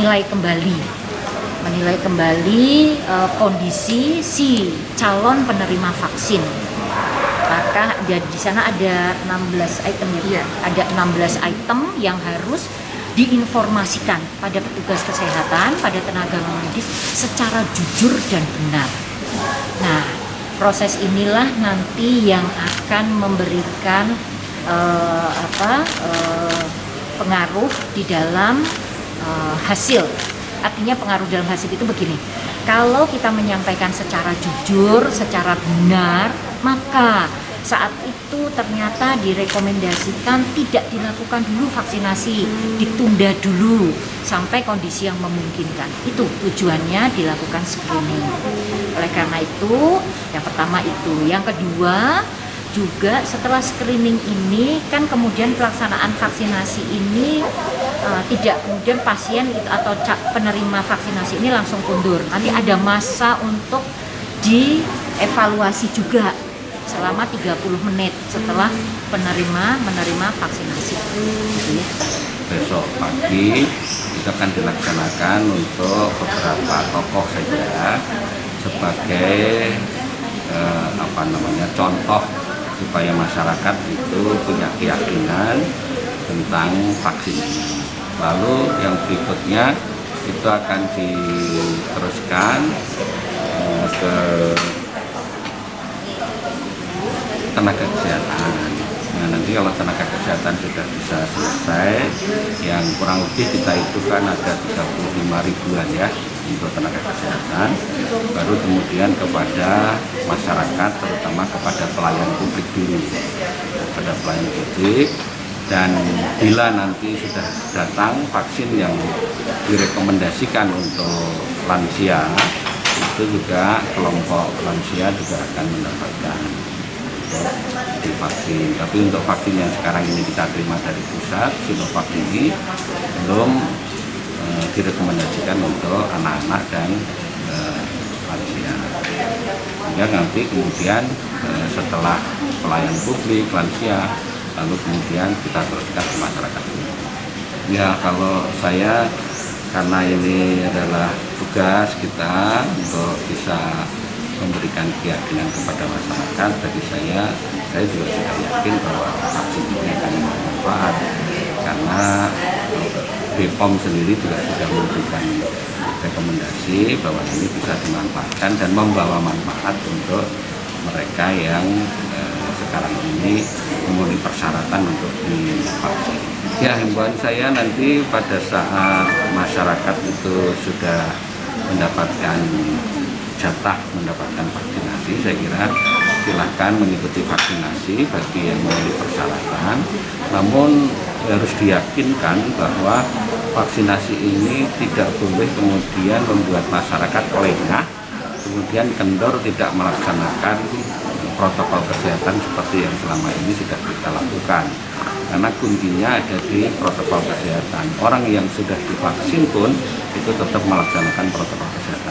menilai kembali kondisi si calon penerima vaksin. Maka di sana ada 16 item ya. Iya. Ada 16 item yang harus diinformasikan pada petugas kesehatan, pada tenaga medis secara jujur dan benar. Nah, proses inilah nanti yang akan memberikan pengaruh di dalam hasil. Artinya pengaruh dalam hasil itu begini, kalau kita menyampaikan secara jujur, secara benar, maka saat itu ternyata direkomendasikan tidak dilakukan dulu vaksinasi, ditunda dulu sampai kondisi yang memungkinkan. Itu tujuannya dilakukan screening. Oleh karena itu, yang pertama itu. Yang kedua, juga setelah screening ini kan kemudian pelaksanaan vaksinasi ini tidak kemudian pasien atau penerima vaksinasi ini langsung mundur. Nanti ada masa untuk dievaluasi juga selama 30 menit setelah menerima vaksinasi. Besok pagi itu akan dilaksanakan untuk beberapa tokoh saja sebagai contoh supaya masyarakat itu punya keyakinan tentang vaksin. Lalu yang berikutnya itu akan diteruskan ke tenaga kesehatan. Nah, nanti kalau tenaga kesehatan sudah bisa selesai, yang kurang lebih kita itu kan ada 35 ribuan ya untuk tenaga kesehatan, baru kemudian kepada masyarakat, terutama kepada pelayan publik dulu, kepada pelayan publik. Dan bila nanti sudah datang vaksin yang direkomendasikan untuk lansia, itu juga kelompok lansia juga akan mendapatkan divaksin. Tapi untuk vaksin yang sekarang ini kita terima dari pusat, Sinovac ini belum direkomendasikan untuk anak-anak dan lansia. Sehingga nanti kemudian setelah pelayan publik, lansia, lalu kemudian kita teruskan ke masyarakat. Ya, kalau saya karena ini adalah tugas kita untuk bisa memberikan keyakinan kepada masyarakat, bagi saya juga sudah yakin bahwa vaksin ini akan bermanfaat karena BPOM sendiri juga sudah memberikan rekomendasi bahwa ini bisa dimanfaatkan dan membawa manfaat untuk mereka yang sekarang ini memenuhi persyaratan untuk divaksin. Ya, himbauan saya nanti pada saat masyarakat itu sudah mendapatkan jatah mendapatkan vaksinasi, saya kira silahkan mengikuti vaksinasi bagi yang memenuhi persyaratan. Namun harus diyakinkan bahwa vaksinasi ini tidak boleh kemudian membuat masyarakat lengah, kemudian kendor tidak melaksanakan protokol kesehatan seperti yang selama ini sudah kita lakukan. Karena kuncinya ada di protokol kesehatan. Orang yang sudah divaksin pun itu tetap melaksanakan protokol kesehatan.